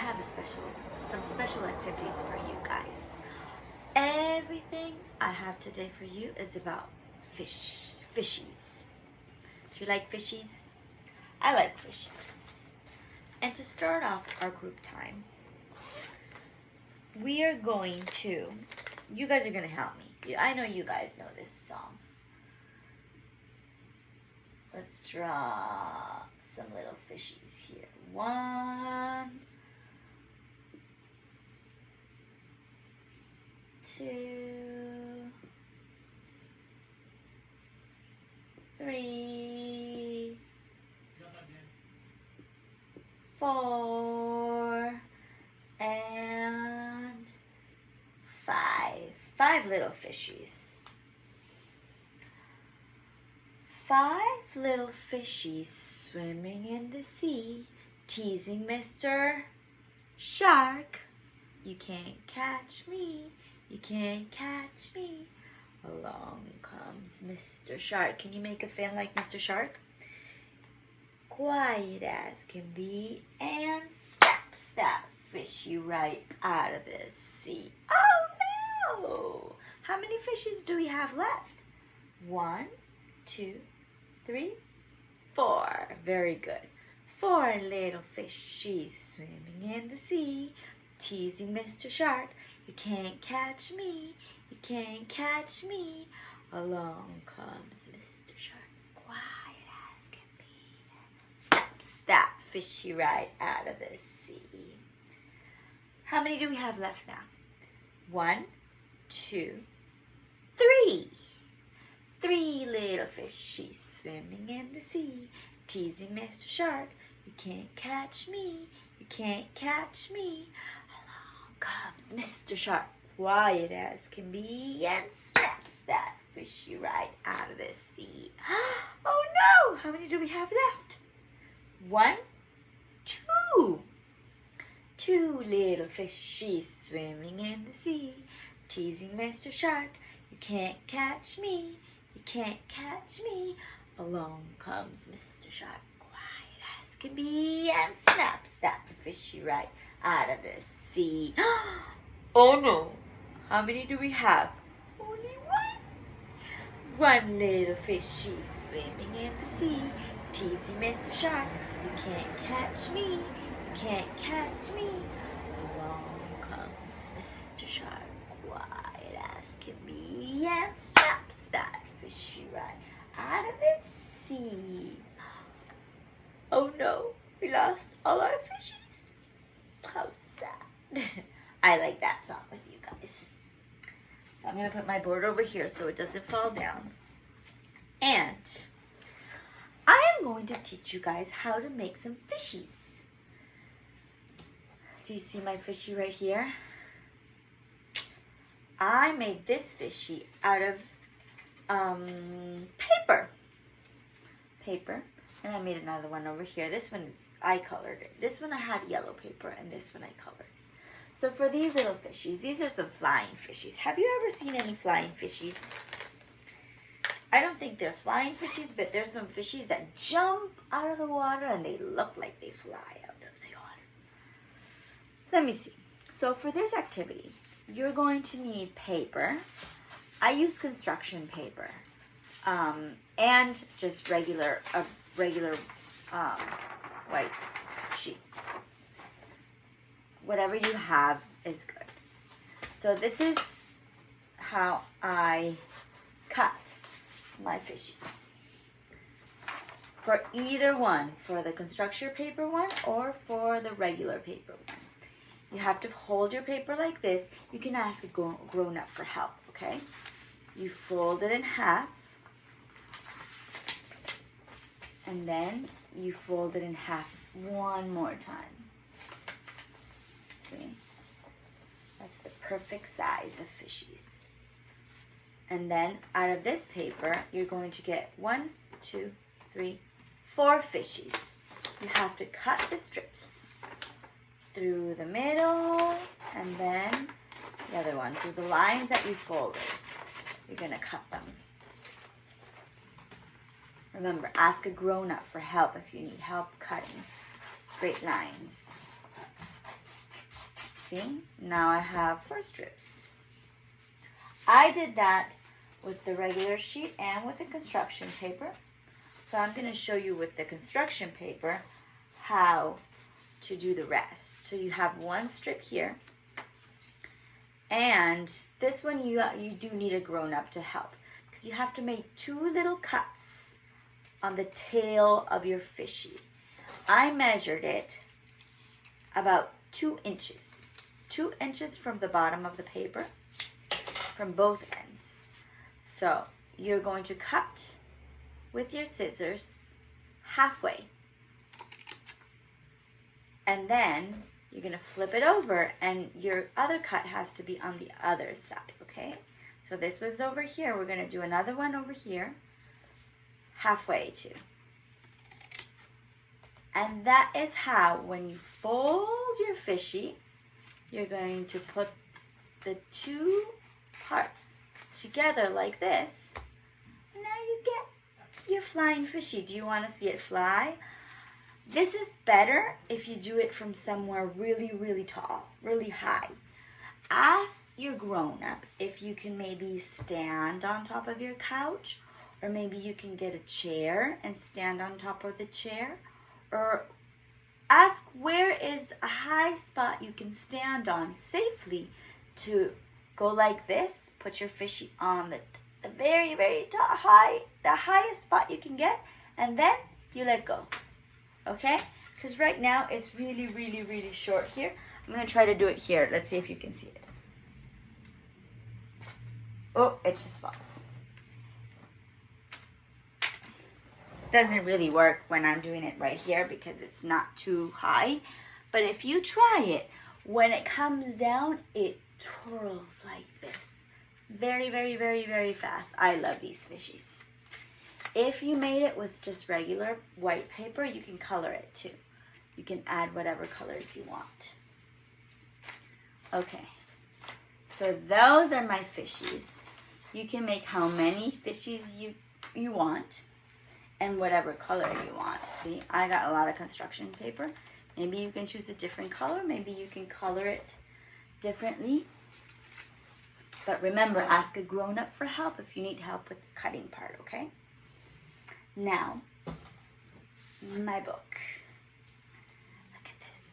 have some special activities for you guys. Everything I have today for you is about fishies. Do you like fishies? I like fishies. And to start off our group time, we are going to, you guys are going to help me. I know you guys know this song. Let's draw some little fishies here. 1, 2, 3, 4, and 5. 5 little fishies. 5 little fishies swimming in the sea, teasing Mr. Shark. You can't catch me, you can't catch me. Along comes Mr. Shark. Can you make a fin like Mr. Shark? Quiet as can be, and snaps that fishy right out of the sea. Oh no! How many fishes do we have left? 1, 2, 3, 4. Very good. 4 little fishies swimming in the sea, teasing Mr. Shark. You can't catch me, you can't catch me. Along comes Mr. Shark, quiet as can be. Snaps that fishy right out of the sea. How many do we have left now? 1, 2, 3. 3 little fishies swimming in the sea, teasing Mr. Shark. You can't catch me, you can't catch me. Along comes Mr. Shark, quiet as can be, and snaps that fishy right out of the sea. Oh no! How many do we have left? 1, 2. 2 little fishies swimming in the sea, teasing Mr. Shark. You can't catch me, you can't catch me. Along comes Mr. Shark, quiet as can be, and snaps that fishy right out of the sea. Oh no! How many do we have? Only 1. 1 little fishy swimming in the sea, teasing Mr. Shark. You can't catch me, you can't catch me. Along comes Mr. Shark, quiet as can be, and snaps that fishy right out of the sea. Oh no, we lost all our fishies. How sad. I like that song with you guys. So I'm going to put my board over here so it doesn't fall down. And I am going to teach you guys how to make some fishies. Do you see my fishy right here? I made this fishy out of paper, and I made another one over here. This one is, I colored it. This one I had yellow paper, and this one I colored. So for these little fishies, these are some flying fishies. Have you ever seen any flying fishies? I don't think there's flying fishies, but there's some fishies that jump out of the water and they look like they fly out of the water. Let me see. So for this activity, you're going to need paper. I use construction paper and just regular white sheet. Whatever you have is good. So this is how I cut my fishies. For either one, for the construction paper one or for the regular paper one. You have to hold your paper like this. You can ask a grown-up for help, okay? You fold it in half. And then you fold it in half one more time. See? That's the perfect size of fishies. And then out of this paper, you're going to get 1, 2, 3, 4 fishies. You have to cut the strips through the middle and then the other one through the lines that you folded. You're going to cut them. Remember, ask a grown-up for help if you need help cutting straight lines. See, now I have 4 strips. I did that with the regular sheet and with the construction paper. So I'm going to show you with the construction paper how to do the rest. So you have 1 strip here. And this one you do need a grown-up to help, because you have to make 2 little cuts on the tail of your fishy. I measured it about 2 inches. 2 inches from the bottom of the paper, from both ends. So you're going to cut with your scissors halfway. And then you're going to flip it over, and your other cut has to be on the other side, okay? So this was over here. We're going to do another one over here, halfway too. And that is how, when you fold your fishy, you're going to put the 2 parts together like this. And now you get your flying fishy. Do you want to see it fly? This is better if you do it from somewhere really, really tall, really high. Ask your grown-up if you can maybe stand on top of your couch, or maybe you can get a chair and stand on top of the chair, or ask where is a high spot you can stand on safely to go like this. Put your fishy on the very, very top, the highest spot you can get, and then you let go. Okay? Because right now it's really, really, really short here. I'm going to try to do it here. Let's see if you can see it. Oh, it just falls. Doesn't really work when I'm doing it right here because it's not too high. But if you try it, when it comes down, it twirls like this. Very, very, very, very fast. I love these fishies. If you made it with just regular white paper, you can color it too. You can add whatever colors you want. Okay, so those are my fishies. You can make how many fishies you want and whatever color you want. See, I got a lot of construction paper. Maybe you can choose a different color. Maybe you can color it differently. But remember, ask a grown-up for help if you need help with the cutting part, okay? Now, my book. Look at this.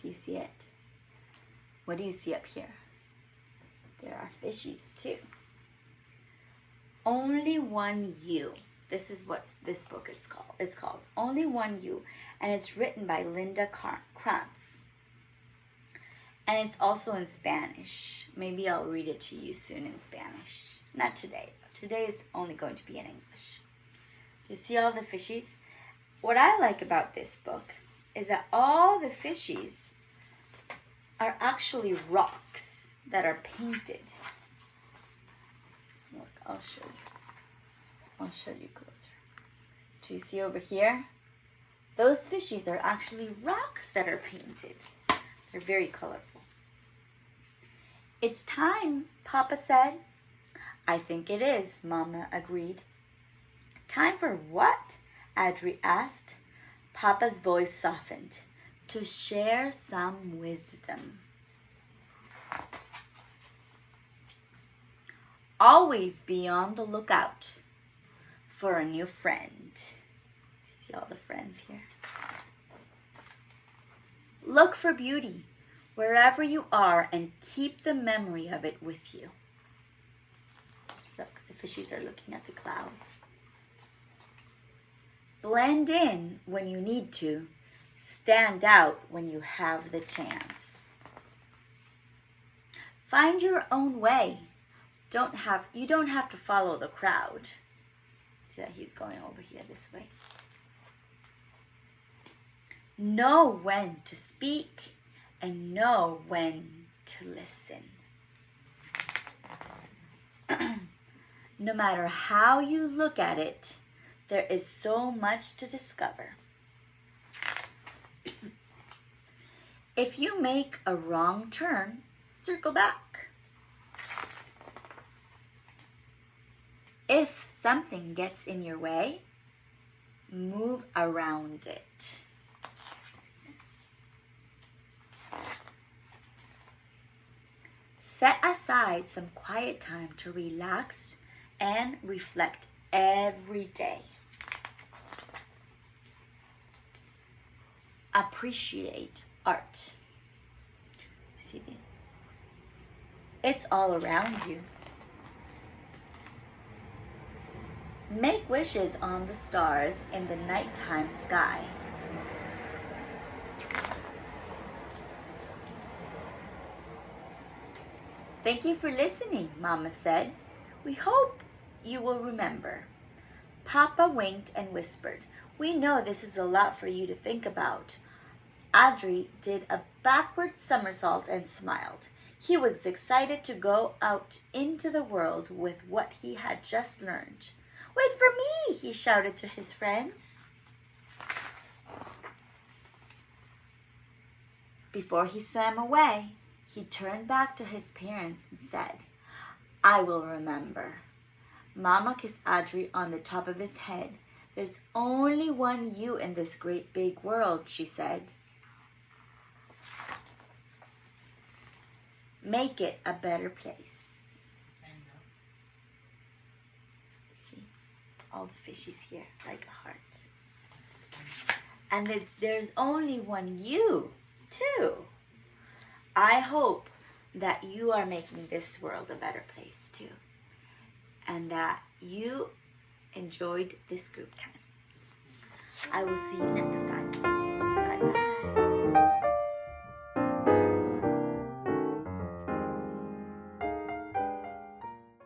Do you see it? What do you see up here? There are fishies too. Only One You. This is what this book is called. It's called Only One You, and it's written by Linda Krantz. And it's also in Spanish. Maybe I'll read it to you soon in Spanish. Not today. Today it's only going to be in English. You see all the fishies? What I like about this book is that all the fishies are actually rocks that are painted. Look, I'll show you. I'll show you closer. Do you see over here? Those fishies are actually rocks that are painted. They're very colorful. It's time, Papa said. I think it is, Mama agreed. Time for what? Adri asked. Papa's voice softened. To share some wisdom. Always be on the lookout for a new friend. See all the friends here? Look for beauty wherever you are and keep the memory of it with you. Look, the fishies are looking at the clouds. Blend in when you need to. Stand out when you have the chance. Find your own way. You don't have to follow the crowd. See that he's going over here this way. Know when to speak and know when to listen. No matter how you look at it, there is so much to discover. If you make a wrong turn, circle back. If something gets in your way, move around it. Set aside some quiet time to relax and reflect every day. Appreciate art. See this? It's all around you. Make wishes on the stars in the nighttime sky. Thank you for listening, Mama said. We hope you will remember. Papa winked and whispered, we know this is a lot for you to think about. Audrey did a backward somersault and smiled. He was excited to go out into the world with what he had just learned. Wait for me, he shouted to his friends. Before he swam away, he turned back to his parents and said, I will remember. Mama kissed Audrey on the top of his head. There's only one you in this great big world, she said. Make it a better place. See, all the fishies here, like a heart. And there's only one you, too. I hope that you are making this world a better place too, and that you enjoyed this group time. I will see you next time.